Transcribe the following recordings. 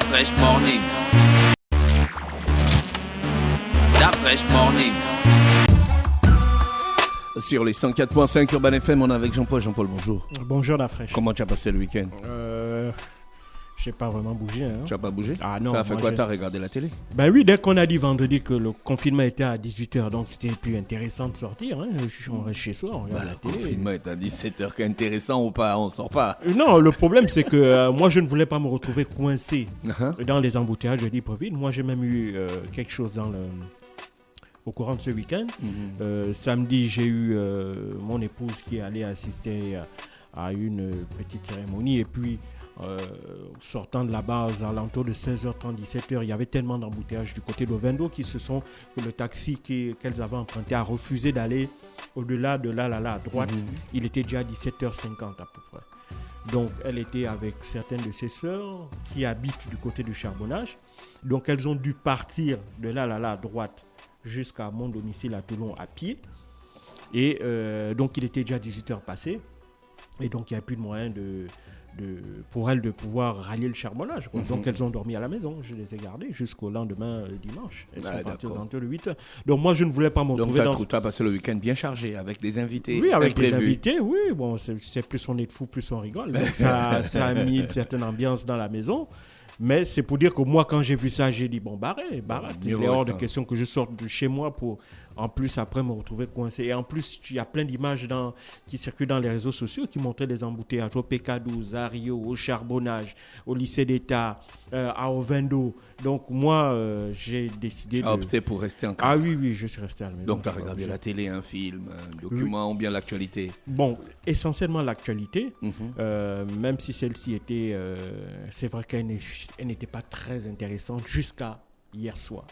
Fresh Morning. La Fresh Morning. Sur les 104.5 Urban FM, on est avec Jean-Paul. Jean-Paul, bonjour. Bonjour la fraîche. Comment tu as passé le week-end? Je n'ai pas vraiment bougé. Hein. Tu n'as pas bougé? Ah non. Tu as fait quoi? Tu as regardé la télé? Ben oui, dès qu'on a dit vendredi que le confinement était à 18h, donc c'était plus intéressant de sortir. Hein. On reste chez soi, on regarde la télé. Le confinement est à 17h, qu'intéressant ou pas, on sort pas. Non, le problème c'est que moi je ne voulais pas me retrouver coincé dans les embouteillages de Libreville. Moi j'ai même eu quelque chose au courant de ce week-end. Samedi, j'ai eu mon épouse qui est allée assister à une petite cérémonie et puis sortant de la base à l'entour de 16h30, 17h, il y avait tellement d'embouteillages du côté d'Ovendo que le taxi qu'elles avaient emprunté a refusé d'aller au-delà de là à droite. Il était déjà 17h50 à peu près. Donc elle était avec certaines de ses sœurs qui habitent du côté du Charbonnage. Donc elles ont dû partir de là à droite jusqu'à mon domicile à Toulon à pied. Et donc il était déjà 18h passé. Et donc il n'y avait plus de moyen pour elles de pouvoir rallier le Charbonnage. Donc elles ont dormi à la maison. Je les ai gardées jusqu'au lendemain dimanche. Elles sont parties aux alentours de 8h. Donc moi je ne voulais pas me retrouver Donc tu as passé le week-end bien chargé avec des invités. Oui, avec des invités, oui. Bon, c'est plus on est de fou, plus on rigole. Donc ça a mis une certaine ambiance dans la maison. Mais c'est pour dire que moi, quand j'ai vu ça, j'ai dit, bon, barrez. Il est hors de question que je sorte de chez moi pour, en plus, après me retrouver coincé. Et en plus, il y a plein d'images qui circulent dans les réseaux sociaux qui montraient des embouteillages au PK12, à Rio, au Charbonnage, au lycée d'État, à Ovendo. Donc, moi, j'ai décidé opté pour rester en casa. Ah oui, je suis resté à la maison. Donc, tu as regardé la télé, un film, un document ou bien l'actualité? Bon, essentiellement l'actualité, même si celle-ci était... c'est vrai qu'elle n'était pas très intéressante jusqu'à hier soir.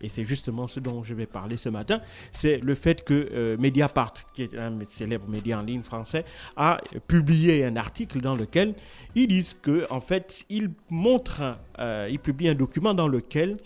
Et c'est justement ce dont je vais parler ce matin. C'est le fait que Mediapart, qui est un célèbre média en ligne français, a publié un article dans lequel ils disent qu'en fait, ils publient un document dans lequel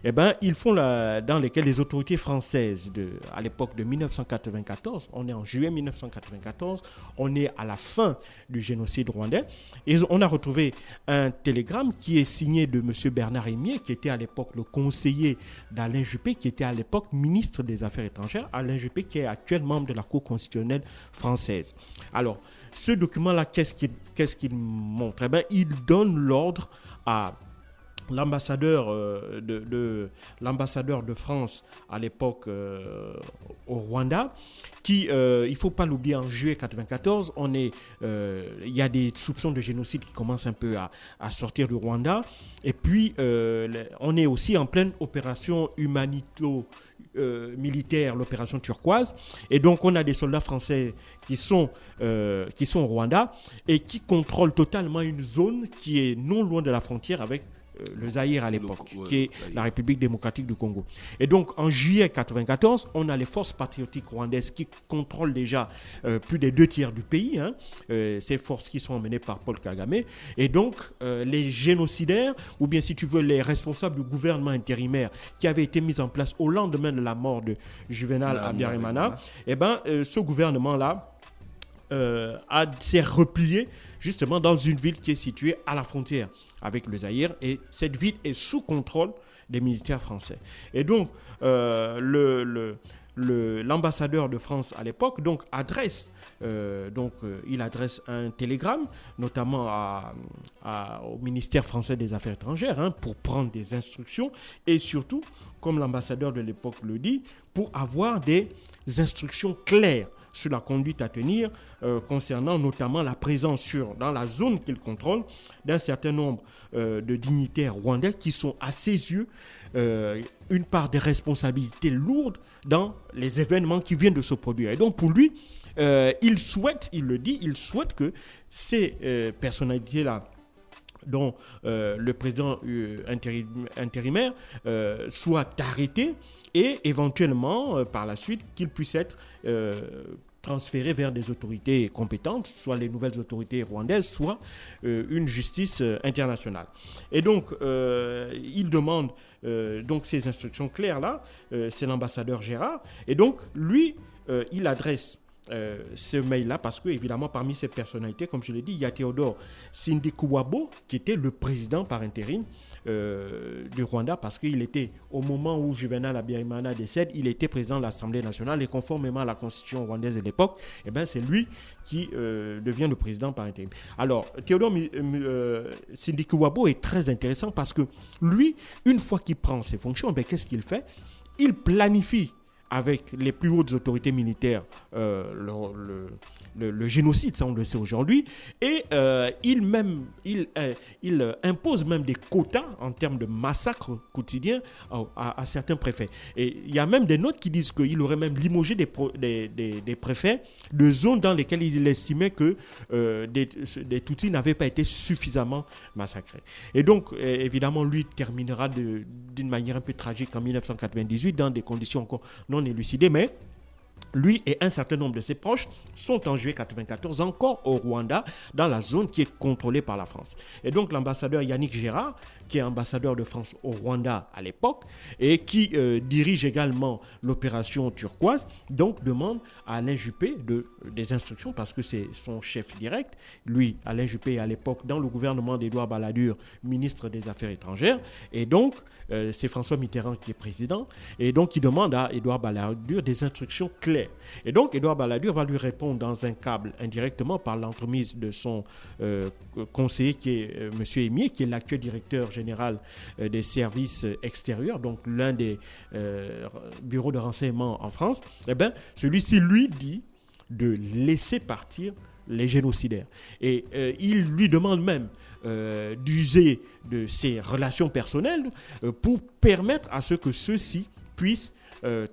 dans lequel les autorités françaises à l'époque de 1994, on est en juillet 1994, on est à la fin du génocide rwandais, et on a retrouvé un télégramme qui est signé de M. Bernard Hémier, qui était à l'époque le conseiller d'Alain Juppé, qui était à l'époque ministre des Affaires étrangères, Alain Juppé qui est actuellement membre de la Cour constitutionnelle française. Alors, ce document-là, qu'est-ce qu'il montre? Il donne l'ordre à l'ambassadeur de France à l'époque au Rwanda, qui, il ne faut pas l'oublier, en juillet 1994, il y a des soupçons de génocide qui commencent un peu à sortir du Rwanda. Et puis, on est aussi en pleine opération militaire, l'opération turquoise. Et donc, on a des soldats français qui sont au Rwanda et qui contrôlent totalement une zone qui est non loin de la frontière avec le Zaïre à l'époque, qui est la République démocratique du Congo. Et donc, en juillet 1994, on a les forces patriotiques rwandaises qui contrôlent déjà plus des 2/3 du pays, ces forces qui sont emmenées par Paul Kagame. Et donc, les génocidaires, ou bien si tu veux, les responsables du gouvernement intérimaire qui avait été mis en place au lendemain de la mort de Juvenal Habyarimana, ce gouvernement-là s'est replié justement dans une ville qui est située à la frontière avec le Zaïre, et cette ville est sous contrôle des militaires français. Et donc l'ambassadeur de France à l'époque adresse un télégramme notamment au ministère français des Affaires étrangères pour prendre des instructions et surtout, comme l'ambassadeur de l'époque le dit, pour avoir des instructions claires sur la conduite à tenir concernant notamment la présence dans la zone qu'il contrôle d'un certain nombre de dignitaires rwandais qui sont à ses yeux une part des responsabilités lourdes dans les événements qui viennent de se produire. Et donc pour lui, il souhaite que ces personnalités-là, dont le président intérimaire soit arrêté et éventuellement par la suite qu'il puisse être transféré vers des autorités compétentes, soit les nouvelles autorités rwandaises, soit une justice internationale. Et donc, il demande ces instructions claires-là, c'est l'ambassadeur Gérard, et donc, lui, il adresse ce mail-là parce que, évidemment, parmi ces personnalités, comme je l'ai dit, il y a Théodore Sindikubwabo, qui était le président par intérim du Rwanda, parce qu'il était, au moment où Juvenal Habyarimana décède, il était président de l'Assemblée nationale et conformément à la constitution rwandaise de l'époque, c'est lui qui devient le président par intérim. Alors, Théodore Sindikubwabo est très intéressant parce que lui, une fois qu'il prend ses fonctions, qu'est-ce qu'il fait? Il planifie avec les plus hautes autorités militaires le génocide, ça on le sait aujourd'hui, et il impose même des quotas en termes de massacres quotidiens à certains préfets. Et il y a même des notes qui disent qu'il aurait même limogé des préfets de zones dans lesquelles il estimait que des Tutsis n'avaient pas été suffisamment massacrés. Et donc, évidemment, lui terminera d'une manière un peu tragique en 1998 dans des conditions encore non élucidées, mais lui et un certain nombre de ses proches sont en juillet 1994 encore au Rwanda, dans la zone qui est contrôlée par la France. Et donc l'ambassadeur Yannick Gérard, qui est ambassadeur de France au Rwanda à l'époque, et qui dirige également l'opération turquoise, donc demande à Alain Juppé des instructions, parce que c'est son chef direct. Lui, Alain Juppé, est à l'époque dans le gouvernement d'Édouard Balladur, ministre des Affaires étrangères, et donc c'est François Mitterrand qui est président, et donc il demande à Édouard Balladur des instructions claires. Et donc Édouard Balladur va lui répondre dans un câble indirectement par l'entremise de son conseiller qui est M. Émier, qui est l'actuel directeur général des services extérieurs, donc l'un des bureaux de renseignement en France. Celui-ci lui dit de laisser partir les génocidaires. Et il lui demande même d'user de ses relations personnelles pour permettre à ce que ceux-ci puissent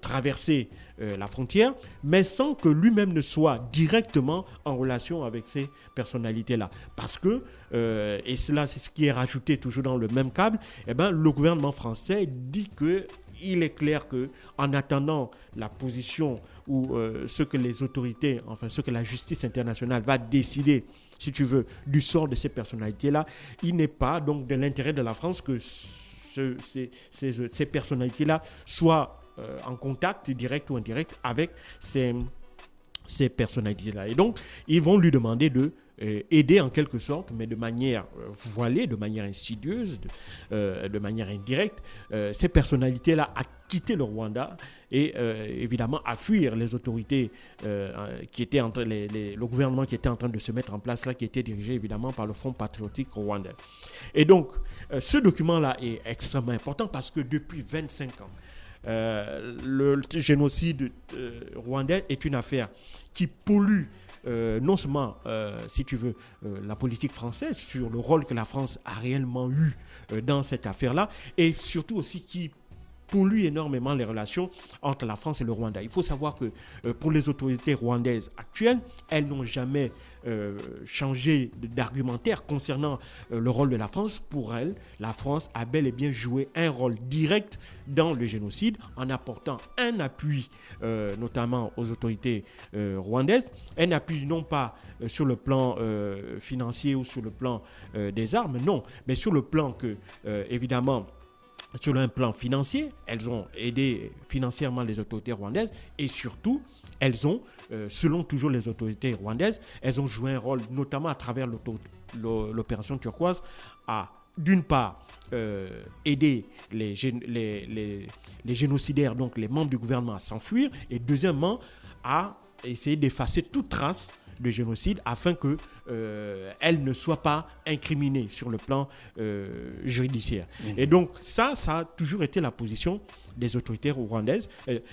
traverser la frontière, mais sans que lui-même ne soit directement en relation avec ces personnalités-là. Parce que, et cela c'est ce qui est rajouté toujours dans le même câble, le gouvernement français dit qu'il est clair qu'en attendant la position ou ce que les autorités, enfin ce que la justice internationale va décider, si tu veux, du sort de ces personnalités-là, il n'est pas donc de l'intérêt de la France que ces personnalités-là soient en contact direct ou indirect avec ces personnalités-là. Et donc, ils vont lui demander de aider en quelque sorte, mais de manière voilée, de manière insidieuse, de manière indirecte, ces personnalités-là à quitter le Rwanda et évidemment à fuir les autorités qui étaient le gouvernement qui était en train de se mettre en place là, qui était dirigé évidemment par le Front patriotique rwandais. Et donc, ce document-là est extrêmement important parce que depuis 25 ans, le génocide rwandais est une affaire qui pollue non seulement, si tu veux, la politique française sur le rôle que la France a réellement eu dans cette affaire-là, et surtout aussi qui pollue énormément les relations entre la France et le Rwanda. Il faut savoir que pour les autorités rwandaises actuelles, elles n'ont jamais changé d'argumentaire concernant le rôle de la France. Pour elles, la France a bel et bien joué un rôle direct dans le génocide en apportant un appui notamment aux autorités rwandaises, un appui non pas sur le plan financier ou sur le plan des armes, non, mais sur le plan que, évidemment, sur un plan financier, elles ont aidé financièrement les autorités rwandaises et surtout, elles ont, selon toujours les autorités rwandaises, elles ont joué un rôle, notamment à travers l'opération turquoise, à, d'une part, aider les génocidaires, donc les membres du gouvernement, à s'enfuir, et deuxièmement, à essayer d'effacer toute trace de génocide afin qu'elle ne soit pas incriminée sur le plan judiciaire. Et donc ça a toujours été la position des autorités rwandaises,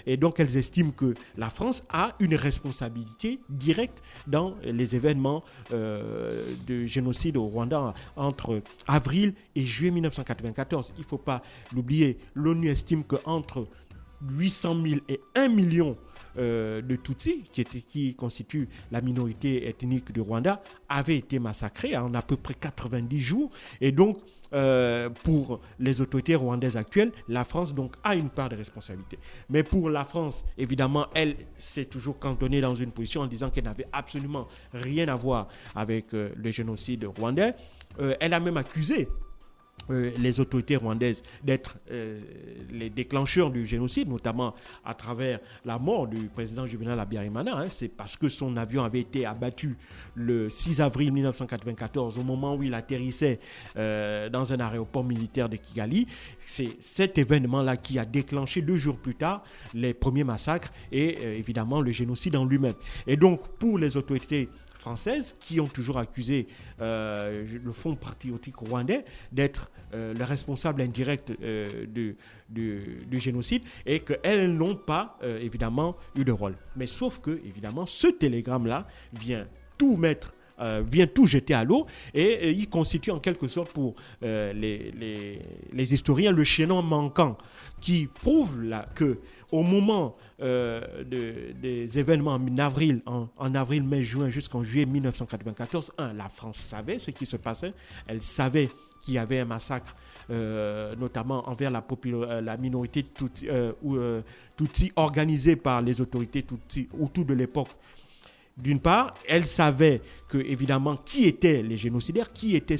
et donc elles estiment que la France a une responsabilité directe dans les événements de génocide au Rwanda entre avril et juillet 1994. Il ne faut pas l'oublier, l'ONU estime qu'entre 800 000 et 1 million de Tutsis, qui constituent la minorité ethnique du Rwanda, avaient été massacrés en à peu près 90 jours. Et donc, pour les autorités rwandaises actuelles, la France donc, a une part de responsabilité. Mais pour la France, évidemment, elle s'est toujours cantonnée dans une position en disant qu'elle n'avait absolument rien à voir avec le génocide rwandais. Elle a même accusé les autorités rwandaises d'être les déclencheurs du génocide, notamment à travers la mort du président Juvenal Habyarimana. C'est parce que son avion avait été abattu le 6 avril 1994, au moment où il atterrissait dans un aéroport militaire de Kigali. C'est cet événement-là qui a déclenché 2 jours plus tard les premiers massacres et évidemment le génocide en lui-même. Et donc, pour les autorités françaises qui ont toujours accusé le Fonds patriotique rwandais d'être le responsable indirect du génocide et qu'elles n'ont pas évidemment eu de rôle. Mais sauf que évidemment ce télégramme-là vient tout jeter à l'eau et il constitue en quelque sorte pour les historiens le chaînon manquant qui prouve là que au moment des événements en avril, mai, juin jusqu'en juillet 1994, la France savait ce qui se passait. Elle savait qu'il y avait un massacre, notamment envers la minorité Tutsi organisée par les autorités Tutsi autour de l'époque. D'une part, elle savait que, évidemment, qui étaient les génocidaires, qui étaient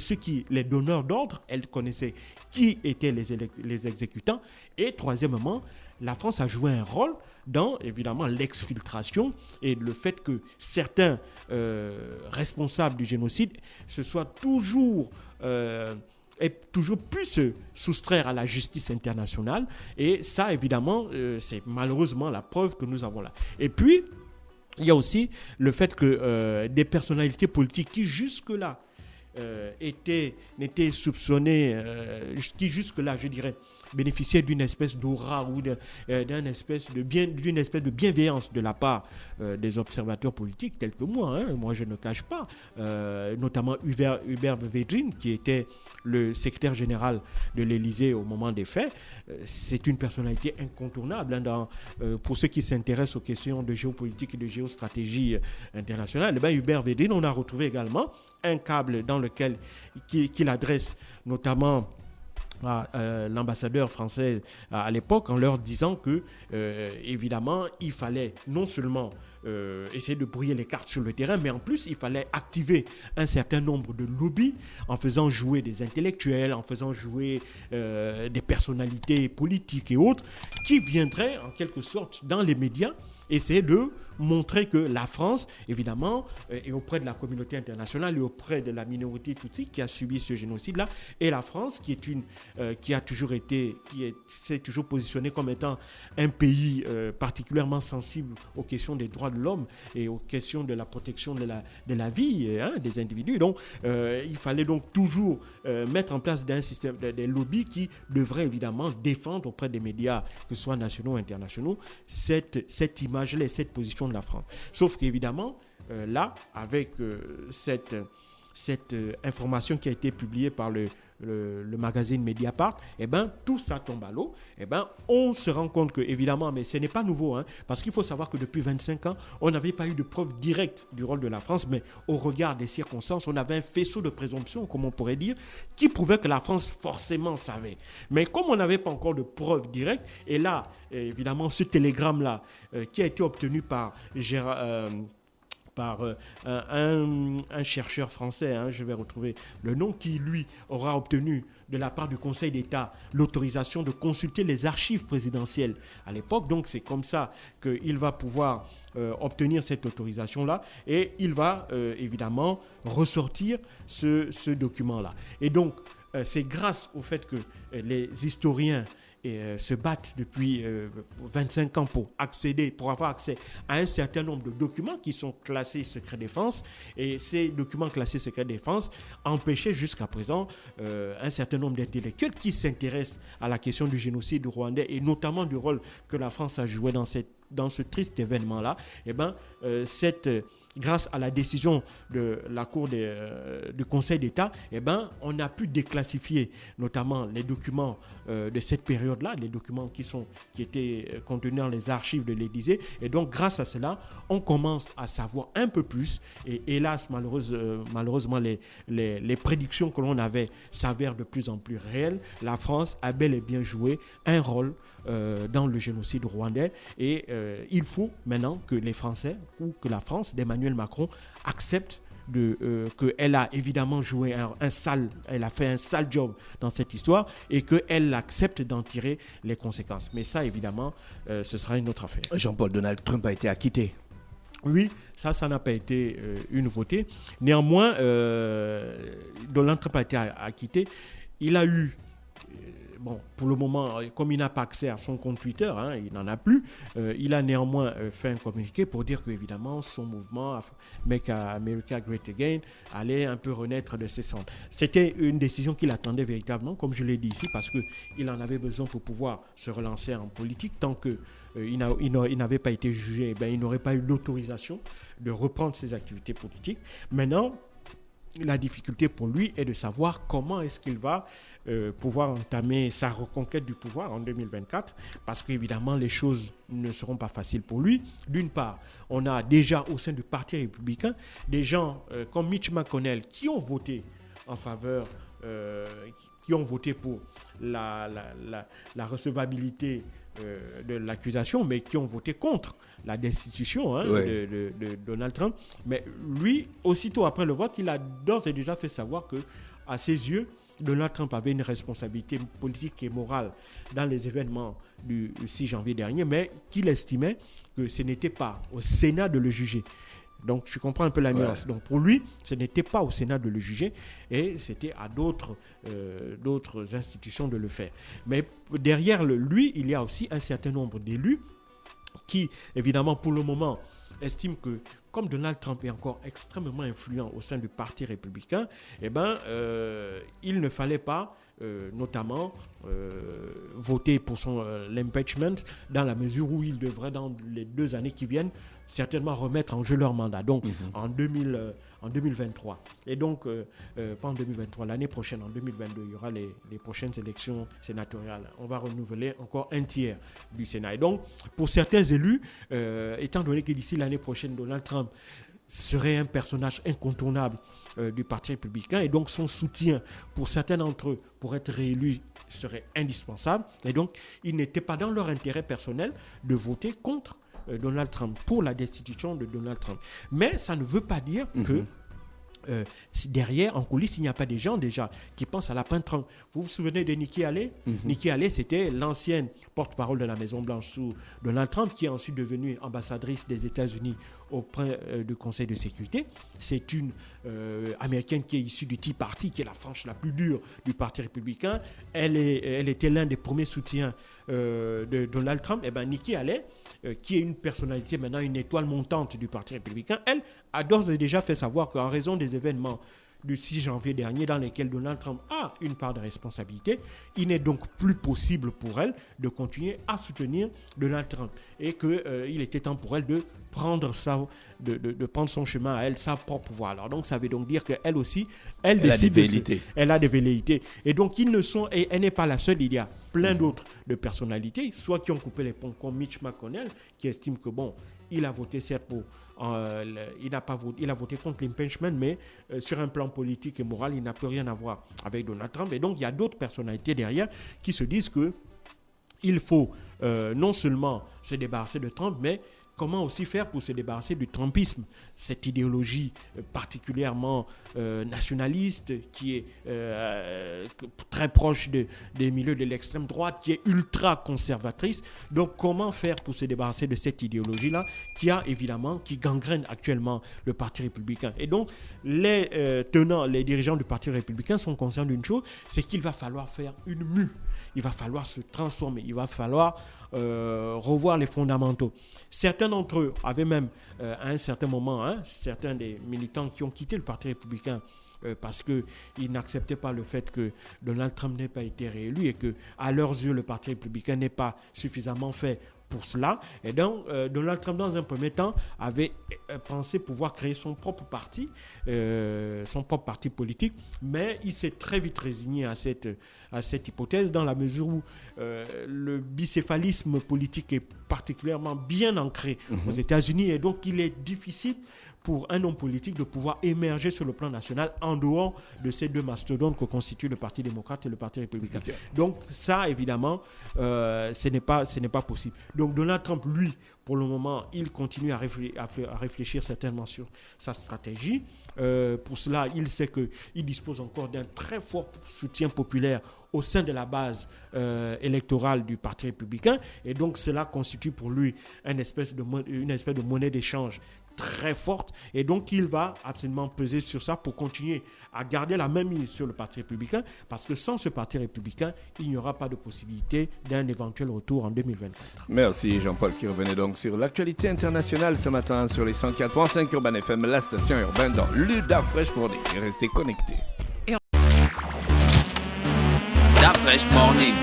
les donneurs d'ordre, elle connaissait qui étaient les exécutants. Et troisièmement, la France a joué un rôle dans, évidemment, l'exfiltration et le fait que certains responsables du génocide se soient toujours pu se soustraire à la justice internationale. Et ça, évidemment, c'est malheureusement la preuve que nous avons là. Et puis, il y a aussi le fait que des personnalités politiques qui jusque-là n'étaient soupçonnées, qui jusque-là, je dirais, bénéficiaient d'une espèce d'aura ou d'une espèce de bienveillance de la part des observateurs politiques tels que moi. Moi, je ne cache pas, notamment Hubert Védrine, qui était le secrétaire général de l'Élysée au moment des faits. C'est une personnalité incontournable pour ceux qui s'intéressent aux questions de géopolitique et de géostratégie internationale. Hubert Védrine, on a retrouvé également un câble dans lequel qu'il adresse notamment à l'ambassadeur français à l'époque en leur disant que évidemment il fallait non seulement essayer de brouiller les cartes sur le terrain, mais en plus il fallait activer un certain nombre de lobbies en faisant jouer des intellectuels, en faisant jouer des personnalités politiques et autres qui viendraient en quelque sorte dans les médias essayer de montrer que la France, évidemment, est auprès de la communauté internationale et auprès de la minorité Tutsi qui a subi ce génocide-là, et la France qui s'est toujours positionnée comme étant un pays particulièrement sensible aux questions des droits de l'homme et aux questions de la protection de la vie des individus. Donc, il fallait donc toujours mettre en place un système des lobbies qui devraient évidemment défendre auprès des médias, que ce soit nationaux ou internationaux, cette image-là, cette position de la France. Sauf qu'évidemment, là, avec cette information qui a été publiée par le magazine Mediapart, tout ça tombe à l'eau. On se rend compte que, évidemment, mais ce n'est pas nouveau, parce qu'il faut savoir que depuis 25 ans, on n'avait pas eu de preuve directe du rôle de la France, mais au regard des circonstances, on avait un faisceau de présomption, comme on pourrait dire, qui prouvait que la France forcément savait. Mais comme on n'avait pas encore de preuve directe, et là, évidemment, ce télégramme-là, qui a été obtenu par un chercheur français, je vais retrouver le nom, qui lui aura obtenu de la part du Conseil d'État l'autorisation de consulter les archives présidentielles à l'époque. Donc c'est comme ça qu'il va pouvoir obtenir cette autorisation-là et il va évidemment ressortir ce document-là. Et donc c'est grâce au fait que les historiens se battent depuis 25 ans pour avoir accès à un certain nombre de documents qui sont classés secret défense, et ces documents classés secret défense empêchaient jusqu'à présent un certain nombre d'intellectuels qui s'intéressent à la question du génocide rwandais et notamment du rôle que la France a joué dans ce triste événement-là. Grâce à la décision de la Cour du Conseil d'État, on a pu déclassifier notamment les documents de cette période-là, les documents qui étaient contenus dans les archives de l'Élysée. Et donc, grâce à cela, on commence à savoir un peu plus. Et hélas, malheureusement, les prédictions que l'on avait s'avèrent de plus en plus réelles. La France a bel et bien joué un rôle dans le génocide rwandais. Et il faut maintenant que les Français ou que la France d'Emmanuel Macron accepte qu'elle a évidemment joué elle a fait un sale job dans cette histoire et qu'elle accepte d'en tirer les conséquences. Mais ça, évidemment, ce sera une autre affaire. Jean-Paul, Donald Trump a été acquitté. Oui, ça n'a pas été une nouveauté. Néanmoins, Donald Trump a été acquitté. Il a eu, pour le moment, comme il n'a pas accès à son compte Twitter, il n'en a plus, il a néanmoins fait un communiqué pour dire qu'évidemment, son mouvement Make America Great Again allait un peu renaître de ses cendres. C'était une décision qu'il attendait véritablement, comme je l'ai dit ici, parce qu'il en avait besoin pour pouvoir se relancer en politique. Tant qu'il n'avait pas été jugé, il n'aurait pas eu l'autorisation de reprendre ses activités politiques. Maintenant, la difficulté pour lui est de savoir comment est-ce qu'il va pouvoir entamer sa reconquête du pouvoir en 2024, parce qu'évidemment les choses ne seront pas faciles pour lui. D'une part, on a déjà au sein du Parti républicain des gens comme Mitch McConnell qui ont voté en faveur, qui ont voté pour la recevabilité de l'accusation, mais qui ont voté contre la destitution de Donald Trump. Mais lui, aussitôt après le vote, il a d'ores et déjà fait savoir que, à ses yeux, Donald Trump avait une responsabilité politique et morale dans les événements du 6 janvier dernier, mais qu'il estimait que ce n'était pas au Sénat de le juger. Donc, je comprends un peu la nuance. Donc, pour lui, ce n'était pas au Sénat de le juger et c'était à d'autres institutions de le faire. Mais derrière lui, il y a aussi un certain nombre d'élus qui, évidemment, pour le moment, estiment que, comme Donald Trump est encore extrêmement influent au sein du Parti républicain, il ne fallait pas notamment voter pour l'impeachment, dans la mesure où il devrait, dans les 2 années qui viennent, certainement remettre en jeu leur mandat. Donc, en 2023. Et donc, pas en 2023, l'année prochaine, en 2022, il y aura les prochaines élections sénatoriales. On va renouveler encore un tiers du Sénat. Et donc, pour certains élus, étant donné que d'ici l'année prochaine, Donald Trump serait un personnage incontournable du Parti républicain, et donc son soutien pour certains d'entre eux pour être réélus serait indispensable. Et donc, il n'était pas dans leur intérêt personnel de voter contre Donald Trump, pour la destitution de Donald Trump. Mais ça ne veut pas dire que derrière, en coulisses, il n'y a pas des gens déjà qui pensent à la Trump. Vous vous souvenez de Nikki Haley? Nikki Haley, c'était l'ancienne porte-parole de la Maison-Blanche sous Donald Trump, qui est ensuite devenue ambassadrice des États-Unis auprès du Conseil de sécurité. C'est une américaine qui est issue du Tea Party, qui est la frange la plus dure du Parti républicain. Elle était l'un des premiers soutiens de Donald Trump. Et Nikki Haley, qui est une personnalité maintenant, une étoile montante du Parti républicain, elle a d'ores et déjà fait savoir qu'en raison des événements du 6 janvier dernier dans lesquels Donald Trump a une part de responsabilité, il n'est donc plus possible pour elle de continuer à soutenir Donald Trump et qu'il était temps pour elle de prendre son chemin à elle, sa propre voie. Alors donc ça veut donc dire qu'elle aussi, elle décide elle a des velléités. Et donc elle n'est pas la seule, il y a plein d'autres de personnalités, soit qui ont coupé les ponts comme Mitch McConnell, qui estime que il a voté certes pour il a voté contre l'impeachment, mais sur un plan politique et moral, il n'a plus rien à voir avec Donald Trump. Et donc, il y a d'autres personnalités derrière qui se disent qu'il faut non seulement se débarrasser de Trump, mais comment aussi faire pour se débarrasser du trumpisme, cette idéologie particulièrement nationaliste qui est très proche des milieux de l'extrême droite, qui est ultra conservatrice. Donc comment faire pour se débarrasser de cette idéologie-là qui gangrène actuellement le Parti républicain. Et donc les dirigeants du Parti républicain sont conscients d'une chose, c'est qu'il va falloir faire une mue. Il va falloir se transformer, il va falloir revoir les fondamentaux. Certains d'entre eux avaient même, à un certain moment, certains des militants qui ont quitté le Parti républicain parce qu'ils n'acceptaient pas le fait que Donald Trump n'ait pas été réélu et qu'à leurs yeux, le Parti républicain n'est pas suffisamment fait pour cela. Et donc, Donald Trump, dans un premier temps, avait pensé pouvoir créer son propre parti politique, mais il s'est très vite résigné à cette hypothèse, dans la mesure où le bicéphalisme politique est particulièrement bien ancré aux États-Unis, et donc il est difficile pour un homme politique de pouvoir émerger sur le plan national en dehors de ces deux mastodontes que constituent le Parti démocrate et le Parti républicain. Okay. Donc ça, évidemment, ce n'est pas possible. Donc Donald Trump, lui, pour le moment, il continue à réfléchir certainement sur sa stratégie. Pour cela, il sait qu'il dispose encore d'un très fort soutien populaire au sein de la base électorale du Parti républicain. Et donc, cela constitue pour lui une espèce de monnaie d'échange très forte. Et donc, il va absolument peser sur ça pour continuer à garder la même mise sur le Parti républicain, parce que sans ce Parti républicain, il n'y aura pas de possibilité d'un éventuel retour en 2024. Merci Jean-Paul qui revenait donc sur l'actualité internationale ce matin sur les 104.5 Urban FM, la station urbaine dans l'UDA Fresh Morning. Restez connectés. That Fresh Morning.